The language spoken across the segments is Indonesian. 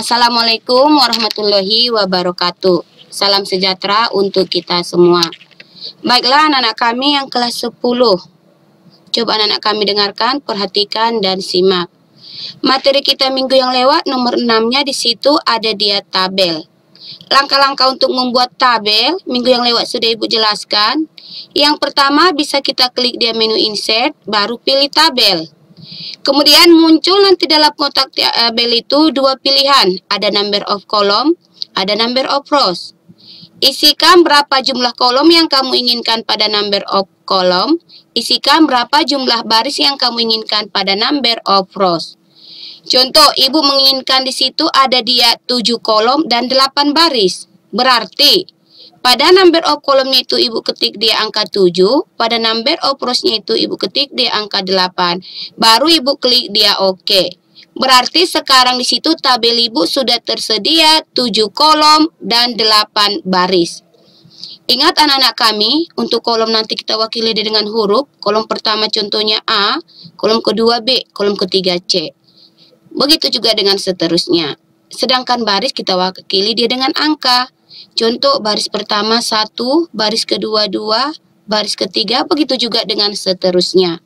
Assalamualaikum warahmatullahi wabarakatuh. Salam sejahtera untuk kita semua. Baiklah anak-anak kami yang kelas 10. Coba anak-anak kami dengarkan, perhatikan dan simak. Materi kita minggu yang lewat nomor 6-nya di situ ada dia tabel. Langkah-langkah untuk membuat tabel minggu yang lewat sudah Ibu jelaskan. Yang pertama bisa kita klik dia menu insert, baru pilih tabel. Kemudian muncul nanti dalam kotak tabel itu dua pilihan, ada number of column, ada number of rows. Isikan berapa jumlah kolom yang kamu inginkan pada number of column, isikan berapa jumlah baris yang kamu inginkan pada number of rows. Contoh, Ibu menginginkan di situ ada dia 7 kolom dan 8 baris. Berarti pada number of kolomnya itu Ibu ketik dia angka 7, pada number of rows-nya itu Ibu ketik dia angka 8. Baru Ibu klik dia OK. Berarti sekarang di situ tabel Ibu sudah tersedia 7 kolom dan 8 baris. Ingat anak-anak kami, untuk kolom nanti kita wakili dengan huruf. Kolom pertama contohnya A, kolom kedua B, kolom ketiga C. Begitu juga dengan seterusnya. Sedangkan baris kita wakili dia dengan angka. Contoh baris pertama 1, baris kedua 2, baris ketiga, begitu juga dengan seterusnya.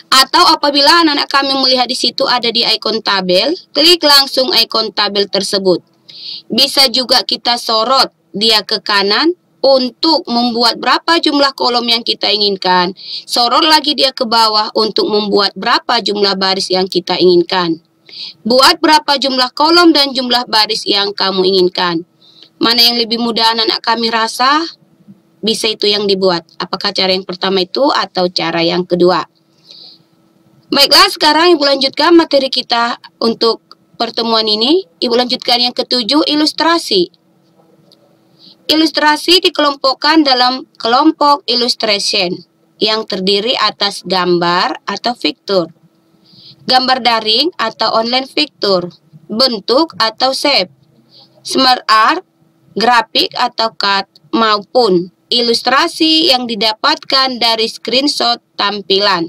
Atau apabila anak-anak kami melihat di situ ada di ikon tabel, klik langsung ikon tabel tersebut. Bisa juga kita sorot dia ke kanan untuk membuat berapa jumlah kolom yang kita inginkan. Sorot lagi dia ke bawah untuk membuat berapa jumlah baris yang kita inginkan. Buat berapa jumlah kolom dan jumlah baris yang kamu inginkan. Mana yang lebih mudah anak-anak kami rasa, bisa itu yang dibuat. Apakah cara yang pertama itu atau cara yang kedua? Baiklah, sekarang Ibu lanjutkan materi kita untuk pertemuan ini. Ibu lanjutkan yang ketujuh, ilustrasi. Ilustrasi dikelompokkan dalam kelompok illustration yang terdiri atas gambar atau vektor, gambar daring atau online vektor, bentuk atau shape, smart art, grafik atau CAD, maupun ilustrasi yang didapatkan dari screenshot tampilan.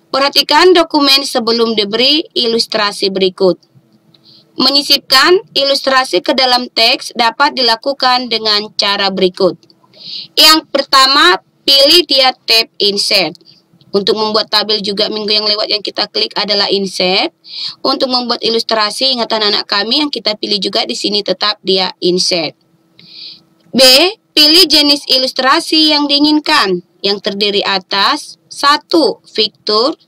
Perhatikan dokumen sebelum diberi ilustrasi berikut. Menyisipkan ilustrasi ke dalam teks dapat dilakukan dengan cara berikut. Yang pertama, pilih dia tab insert. Untuk membuat tabel juga minggu yang lewat yang kita klik adalah insert. Untuk membuat ilustrasi, ingat anak-anak kami yang kita pilih juga di sini tetap dia insert. B, pilih jenis ilustrasi yang diinginkan yang terdiri atas 1. Vektor.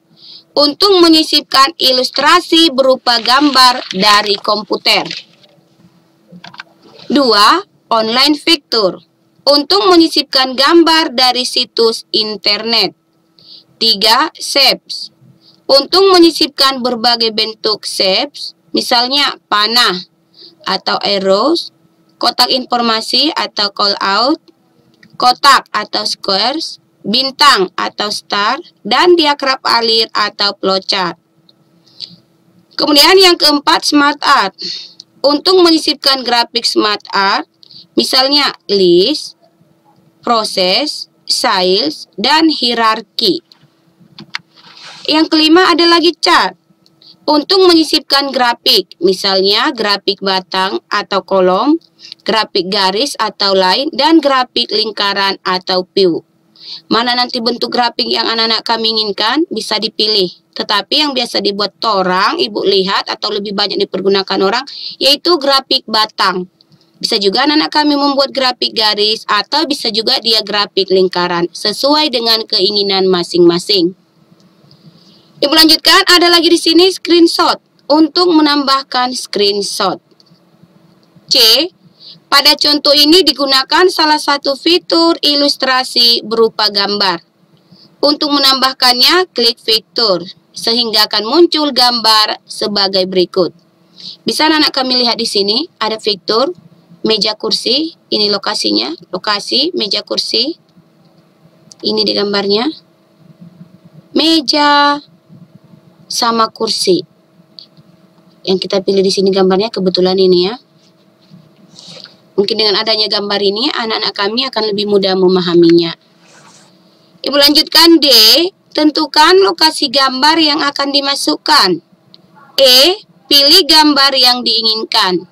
Untuk menyisipkan ilustrasi berupa gambar dari komputer. 2. Online vektor. Untuk menyisipkan gambar dari situs internet. 3. Shapes. Untuk menyisipkan berbagai bentuk shapes, misalnya panah atau arrows, kotak informasi atau call out, kotak atau squares, bintang atau star, dan diagram alir atau flowchart. Kemudian yang keempat, smart art. Untuk menyisipkan grafik smart art, misalnya list, proses, styles, dan hierarki. Yang kelima ada lagi chart. Untuk menyisipkan grafik, misalnya grafik batang atau kolom, grafik garis atau line, dan grafik lingkaran atau view. Mana nanti bentuk grafik yang anak-anak kami inginkan bisa dipilih. Tetapi yang biasa dibuat orang, Ibu lihat atau lebih banyak dipergunakan orang, yaitu grafik batang. Bisa juga anak-anak kami membuat grafik garis atau bisa juga dia grafik lingkaran sesuai dengan keinginan masing-masing. Ibu lanjutkan, ada lagi di sini screenshot. Untuk menambahkan screenshot. C. Pada contoh ini digunakan salah satu fitur ilustrasi berupa gambar. Untuk menambahkannya, klik fitur, sehingga akan muncul gambar sebagai berikut. Bisa anak-anak kami lihat di sini, ada fitur, meja kursi, ini lokasinya, lokasi, meja kursi. Ini di gambarnya. Meja sama kursi. Yang kita pilih di sini gambarnya kebetulan ini ya. Mungkin dengan adanya gambar ini, anak-anak kami akan lebih mudah memahaminya. Ibu lanjutkan D, tentukan lokasi gambar yang akan dimasukkan. E, pilih gambar yang diinginkan.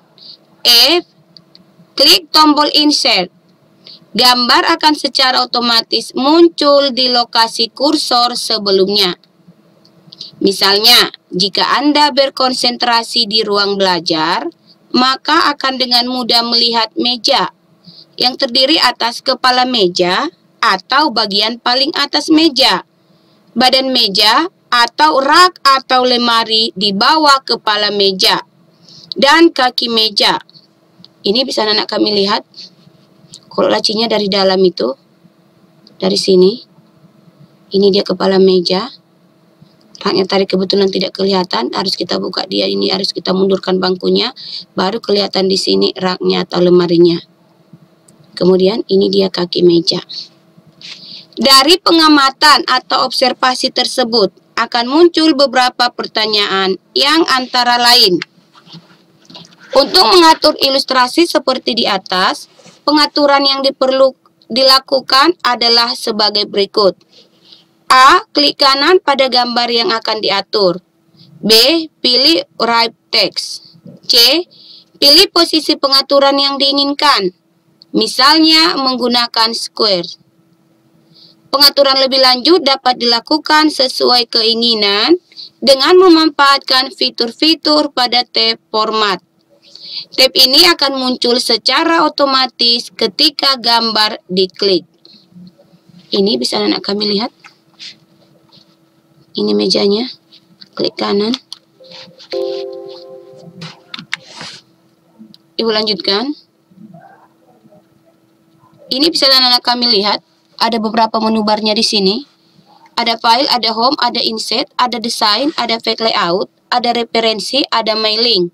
F. Klik tombol insert. Gambar akan secara otomatis muncul di lokasi kursor sebelumnya. Misalnya, jika Anda berkonsentrasi di ruang belajar, maka akan dengan mudah melihat meja yang terdiri atas kepala meja atau bagian paling atas meja, badan meja atau rak atau lemari di bawah kepala meja, dan kaki meja. Ini bisa anak kami lihat. Kalau lacinya dari dalam itu, dari sini, ini dia kepala meja. Raknya tadi kebetulan tidak kelihatan, harus kita buka dia ini, harus kita mundurkan bangkunya, baru kelihatan di sini raknya atau lemarinya. Kemudian ini dia kaki meja. Dari pengamatan atau observasi tersebut akan muncul beberapa pertanyaan yang antara lain. Untuk mengatur ilustrasi seperti di atas, pengaturan yang dilakukan adalah sebagai berikut. A. Klik kanan pada gambar yang akan diatur. B. Pilih Write Text. C. Pilih posisi pengaturan yang diinginkan. Misalnya menggunakan square. Pengaturan lebih lanjut dapat dilakukan sesuai keinginan dengan memanfaatkan fitur-fitur pada tab Format. Tab ini akan muncul secara otomatis ketika gambar diklik. Ini bisa anak kami lihat. Ini mejanya. Klik kanan. Ibu lanjutkan. Ini bisa anak kami lihat. Ada beberapa menu barnya di sini. Ada file, ada home, ada insert, ada design, ada fake layout, ada referensi, ada mailing.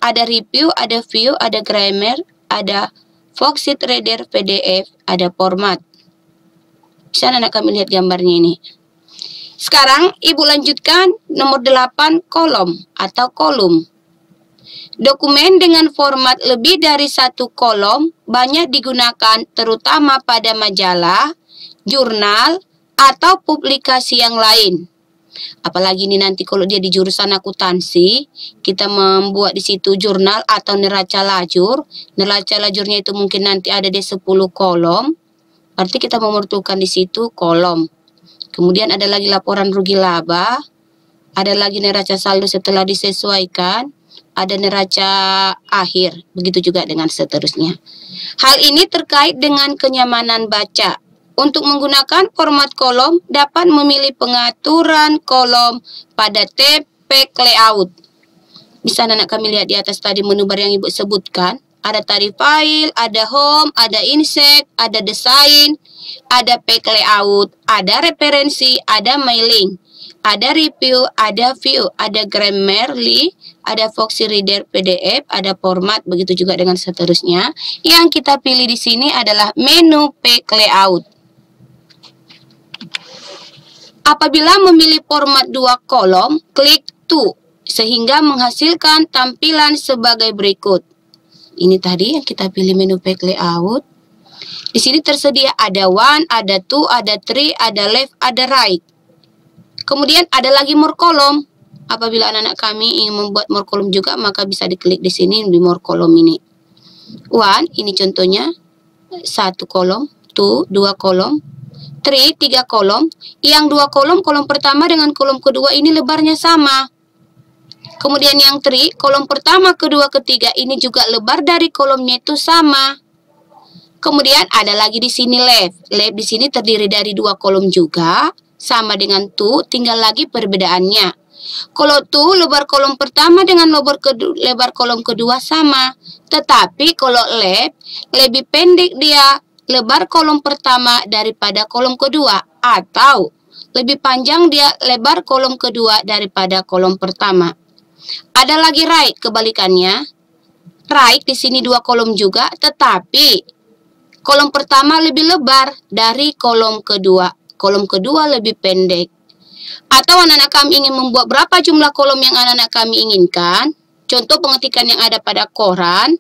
Ada review, ada view, ada grammar, ada Foxit Reader PDF, ada format. Bisa anak kami lihat gambarnya ini. Sekarang ibu lanjutkan nomor 8, kolom atau kolom. Dokumen dengan format lebih dari satu kolom banyak digunakan terutama pada majalah, jurnal, atau publikasi yang lain. Apalagi ini nanti kalau dia di jurusan akuntansi, kita membuat di situ jurnal atau neraca lajur. Neraca lajurnya itu mungkin nanti ada di 10 kolom. Berarti kita memerlukan di situ kolom. Kemudian ada lagi laporan rugi laba, ada lagi neraca saldo setelah disesuaikan, ada neraca akhir, begitu juga dengan seterusnya. Hal ini terkait dengan kenyamanan baca. Untuk menggunakan format kolom, dapat memilih pengaturan kolom pada tab Page Layout. Bisa anak kami lihat di atas tadi menu bar yang ibu sebutkan. Ada tadi file, ada home, ada insert, ada design, ada Page Layout, ada referensi, ada mailing, ada review, ada view, ada Grammarly, ada Foxit Reader PDF, ada format, begitu juga dengan seterusnya. Yang kita pilih di sini adalah menu Page Layout. Apabila memilih format 2 kolom, klik To sehingga menghasilkan tampilan sebagai berikut. Ini tadi yang kita pilih menu Page Layout. Di sini tersedia ada 1, ada 2, ada 3, ada left, ada right. Kemudian ada lagi more kolom. Apabila anak-anak kami ingin membuat more kolom juga, maka bisa diklik di sini di more kolom ini. 1, ini contohnya 1 kolom, 2, 2 kolom, 3, 3 kolom. Yang 2 kolom, kolom pertama dengan kolom kedua ini lebarnya sama. Kemudian yang 3, kolom pertama, kedua, ketiga ini juga lebar dari kolomnya itu sama. Kemudian ada lagi di sini left. Left di sini terdiri dari 2 kolom juga, sama dengan 2, tinggal lagi perbedaannya. Kalau 2 lebar kolom pertama dengan lebar kolom kedua sama. Tetapi kalau left lebih pendek dia lebar kolom pertama daripada kolom kedua, atau lebih panjang dia lebar kolom kedua daripada kolom pertama. Ada lagi right, kebalikannya. Right di sini 2 kolom juga, tetapi kolom pertama lebih lebar dari kolom kedua. Kolom kedua lebih pendek. Atau anak-anak kami ingin membuat berapa jumlah kolom yang anak-anak kami inginkan. Contoh pengetikan yang ada pada koran.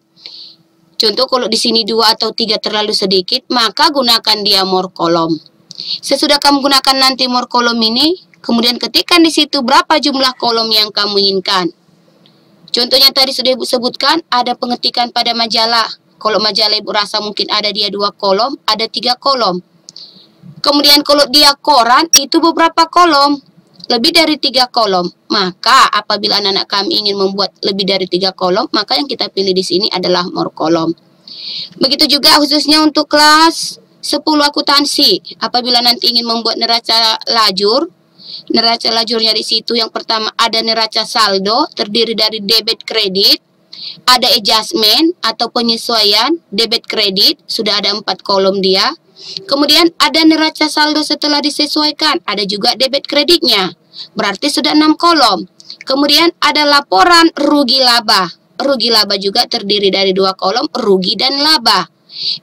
Contoh kalau di sini 2 atau 3 terlalu sedikit, maka gunakan dia more kolom. Sesudah kamu gunakan nanti more kolom ini, kemudian ketikkan di situ berapa jumlah kolom yang kamu inginkan. Contohnya tadi sudah Ibu sebutkan, ada pengetikan pada majalah. Kalau majalah Ibu rasa mungkin ada dia 2 kolom, ada 3 kolom. Kemudian kalau dia koran, itu beberapa kolom, lebih dari 3 kolom. Maka apabila anak-anak kami ingin membuat lebih dari 3 kolom, maka yang kita pilih di sini adalah more kolom. Begitu juga khususnya untuk kelas 10 akuntansi. Apabila nanti ingin membuat neraca lajurnya di situ yang pertama ada neraca saldo terdiri dari debit kredit, ada adjustment atau penyesuaian debit kredit, sudah ada 4 kolom dia. Kemudian ada neraca saldo setelah disesuaikan, ada juga debit kreditnya, berarti sudah 6 kolom. Kemudian ada laporan rugi laba. Rugi laba juga terdiri dari 2 kolom, rugi dan laba.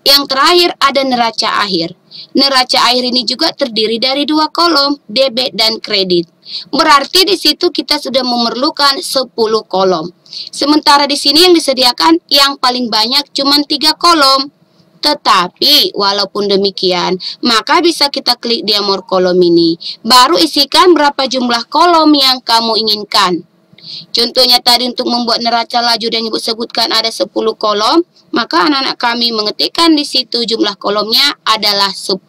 Yang terakhir ada neraca akhir. Neraca akhir ini juga terdiri dari 2 kolom, debit dan kredit. Berarti di situ kita sudah memerlukan 10 kolom. Sementara di sini yang disediakan yang paling banyak cuma 3 kolom. Tetapi walaupun demikian, maka bisa kita klik dia more kolom ini. Baru isikan berapa jumlah kolom yang kamu inginkan. Contohnya tadi untuk membuat neraca lajur yang Ibu sebutkan ada 10 kolom, maka anak-anak kami mengetikkan di situ jumlah kolomnya adalah 10.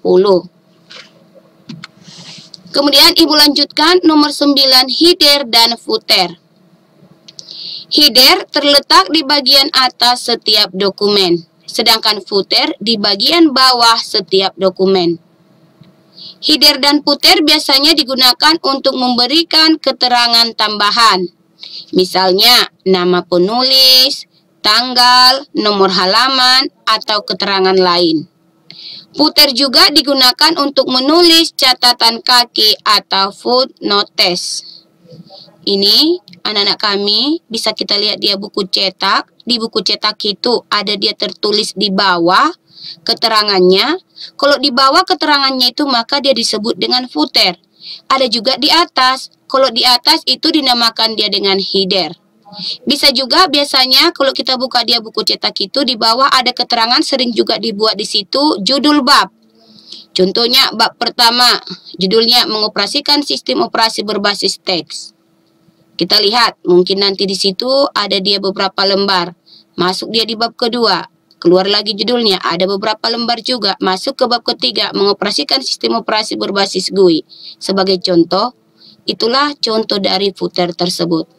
Kemudian Ibu lanjutkan nomor 9, header dan footer. Header terletak di bagian atas setiap dokumen, sedangkan footer di bagian bawah setiap dokumen. Header dan footer biasanya digunakan untuk memberikan keterangan tambahan. Misalnya, nama penulis, tanggal, nomor halaman, atau keterangan lain. Footer juga digunakan untuk menulis catatan kaki atau footnotes. Ini anak-anak kami bisa kita lihat dia buku cetak. Di buku cetak itu ada dia tertulis di bawah keterangannya. Kalau di bawah keterangannya itu maka dia disebut dengan footer. Ada juga di atas. Kalau di atas itu dinamakan dia dengan header. Bisa juga biasanya kalau kita buka dia buku cetak itu di bawah ada keterangan, sering juga dibuat di situ judul bab. Contohnya bab pertama, judulnya mengoperasikan sistem operasi berbasis teks. Kita lihat, mungkin nanti di situ ada dia beberapa lembar. Masuk dia di bab kedua, keluar lagi judulnya, ada beberapa lembar juga. Masuk ke bab ketiga, mengoperasikan sistem operasi berbasis GUI. Sebagai contoh, itulah contoh dari footer tersebut.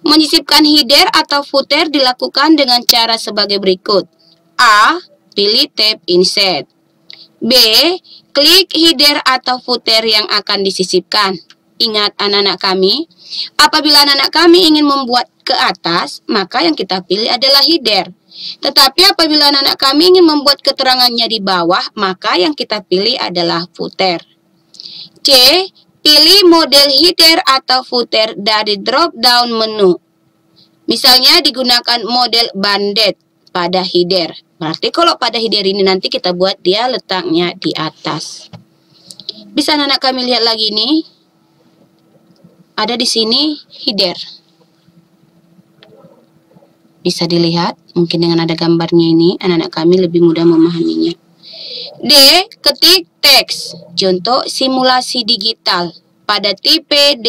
Menyisipkan header atau footer dilakukan dengan cara sebagai berikut. A. Pilih tab Insert. B. Klik header atau footer yang akan disisipkan. Ingat anak-anak kami, apabila anak-anak kami ingin membuat ke atas, maka yang kita pilih adalah header. Tetapi apabila anak-anak kami ingin membuat keterangannya di bawah, maka yang kita pilih adalah footer. C. Pilih model header atau footer dari drop-down menu. Misalnya digunakan model banded pada header. Berarti kalau pada header ini nanti kita buat dia letaknya di atas. Bisa anak-anak kami lihat lagi nih. Ada di sini header. Bisa dilihat, mungkin dengan ada gambarnya ini, anak-anak kami lebih mudah memahaminya. D. Ketik teks. Contoh simulasi digital pada tipe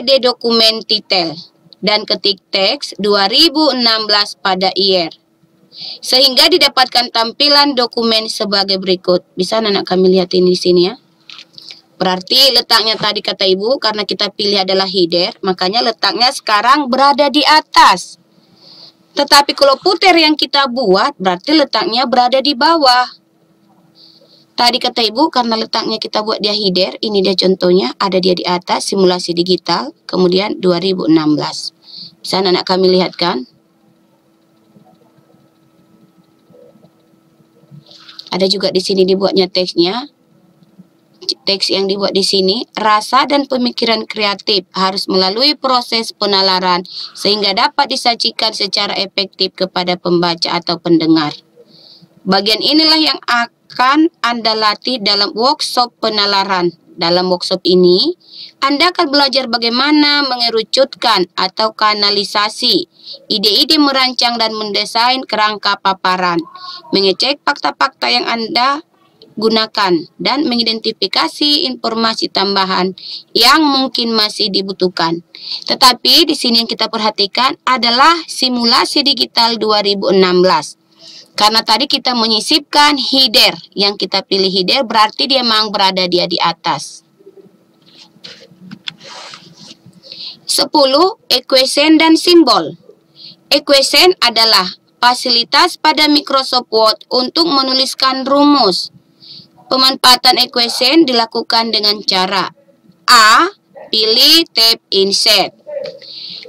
D dokumen titel dan ketik teks 2016 pada year. Sehingga didapatkan tampilan dokumen sebagai berikut. Bisa anak-anak kami lihat ini di sini ya. Berarti letaknya tadi kata Ibu karena kita pilih adalah header, makanya letaknya sekarang berada di atas. Tetapi kalau footer yang kita buat berarti letaknya berada di bawah. Tadi kata Ibu karena letaknya kita buat dia header, ini dia contohnya, ada dia di atas simulasi digital, kemudian 2016. Bisa anak-anak kami lihat kan? Ada juga di sini dibuatnya teksnya. Teks yang dibuat di sini, rasa dan pemikiran kreatif harus melalui proses penalaran sehingga dapat disajikan secara efektif kepada pembaca atau pendengar. Bagian inilah yang akan Anda latih dalam workshop penalaran. Dalam workshop ini, Anda akan belajar bagaimana mengerucutkan atau kanalisasi ide-ide merancang dan mendesain kerangka paparan, mengecek fakta-fakta yang Anda gunakan dan mengidentifikasi informasi tambahan yang mungkin masih dibutuhkan. Tetapi di sini yang kita perhatikan adalah simulasi digital 2016. Karena tadi kita menyisipkan header, yang kita pilih header berarti dia memang berada di atas. 10. Equation dan simbol. Equation adalah fasilitas pada Microsoft Word untuk menuliskan rumus. Pemanfaatan equation dilakukan dengan cara A. Pilih tab insert.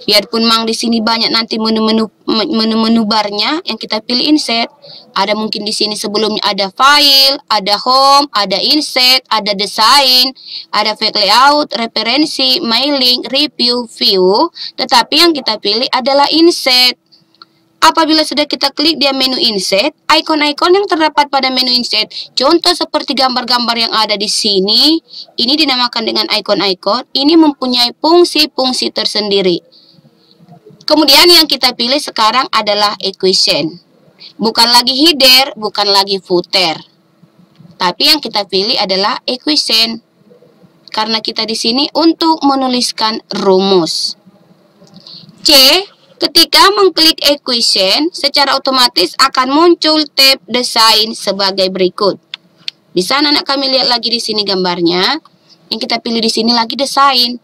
Biarpun memang di sini banyak nanti menu barnya, yang kita pilih insert. Ada mungkin di sini sebelumnya ada file, ada home, ada insert, ada design, ada file layout, referensi, mailing, review, view. Tetapi yang kita pilih adalah insert. Apabila sudah kita klik dia menu insert, ikon-ikon yang terdapat pada menu insert, contoh seperti gambar-gambar yang ada di sini, ini dinamakan dengan ikon-ikon, ini mempunyai fungsi-fungsi tersendiri. Kemudian yang kita pilih sekarang adalah equation. Bukan lagi header, bukan lagi footer. Tapi yang kita pilih adalah equation. Karena kita di sini untuk menuliskan rumus. C. Ketika mengklik equation, secara otomatis akan muncul tab desain sebagai berikut. Bisa anak kami lihat lagi di sini gambarnya. Yang kita pilih di sini lagi desain.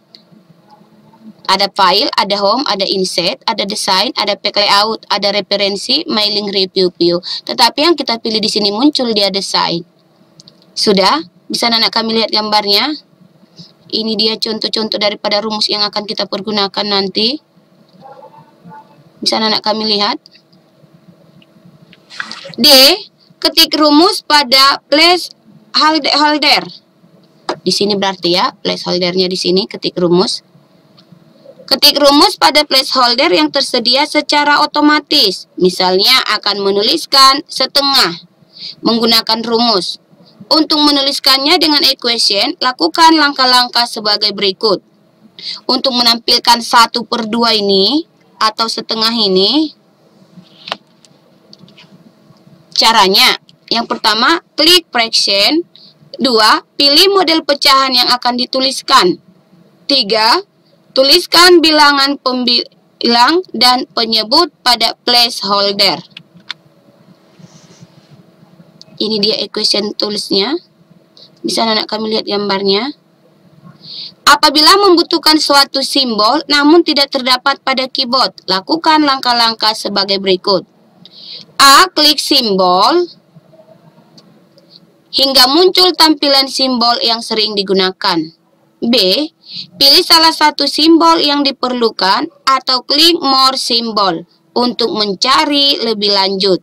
Ada file, ada home, ada insert, ada desain, ada page layout, ada referensi, mailing, review, view. Tetapi yang kita pilih di sini muncul dia desain. Sudah? Bisa anak kami lihat gambarnya? Ini dia contoh-contoh daripada rumus yang akan kita pergunakan nanti. Bisa anak kami lihat. D. Ketik rumus pada placeholder. Di sini berarti ya, placeholdernya di sini ketik rumus. Ketik rumus pada placeholder yang tersedia secara otomatis. Misalnya akan menuliskan setengah menggunakan rumus. Untuk menuliskannya dengan equation, lakukan langkah-langkah sebagai berikut. Untuk menampilkan 1/2 ini atau setengah ini, caranya yang pertama klik fraction, 2 pilih model pecahan yang akan dituliskan, 3 tuliskan bilangan pembilang dan penyebut pada placeholder. Ini dia equation tulisnya. Bisa anak kami lihat gambarnya. Apabila membutuhkan suatu simbol namun tidak terdapat pada keyboard, lakukan langkah-langkah sebagai berikut. A. Klik simbol hingga muncul tampilan simbol yang sering digunakan. B. Pilih salah satu simbol yang diperlukan atau klik more symbol untuk mencari lebih lanjut.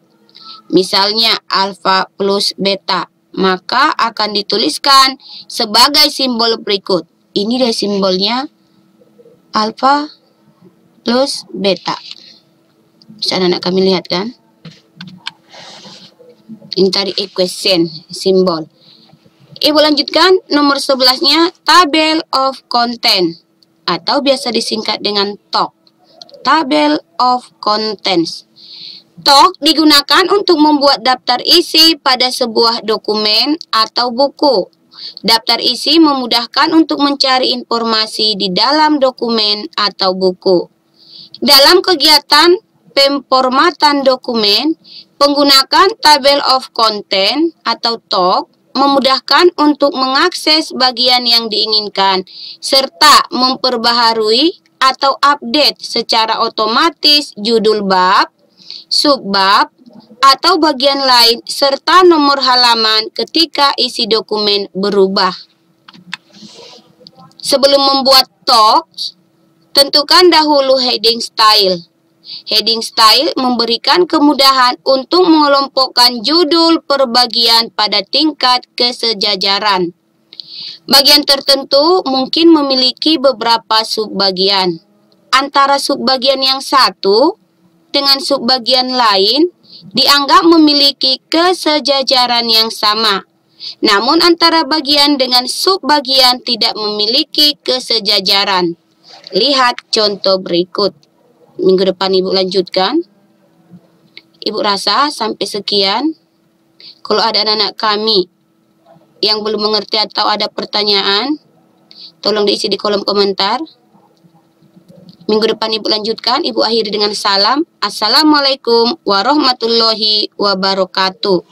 Misalnya alfa plus beta, maka akan dituliskan sebagai simbol berikut. Ini dia simbolnya alfa plus beta. Bisa anak kami lihat kan? Ini tadi equation, simbol. Ibu lanjutkan nomor 11-nya table of content atau biasa disingkat dengan TOC. Table of contents. TOC digunakan untuk membuat daftar isi pada sebuah dokumen atau buku. Daftar isi memudahkan untuk mencari informasi di dalam dokumen atau buku. Dalam kegiatan pemformatan dokumen, menggunakan table of content atau TOC memudahkan untuk mengakses bagian yang diinginkan serta memperbaharui atau update secara otomatis judul bab, subbab, atau bagian lain serta nomor halaman ketika isi dokumen berubah. Sebelum membuat TOC, tentukan dahulu heading style. Heading style memberikan kemudahan untuk mengelompokkan judul per bagian pada tingkat kesejajaran. Bagian tertentu mungkin memiliki beberapa subbagian. Antara subbagian yang satu dengan subbagian lain dianggap memiliki kesejajaran yang sama. Namun antara bagian dengan subbagian tidak memiliki kesejajaran. Lihat contoh berikut. Minggu depan Ibu lanjutkan. Ibu rasa sampai sekian. Kalau ada anak-anak kami Yang belum mengerti atau ada pertanyaan, tolong diisi di kolom komentar. Minggu depan Ibu lanjutkan. Ibu akhiri dengan salam. Assalamualaikum warahmatullahi wabarakatuh.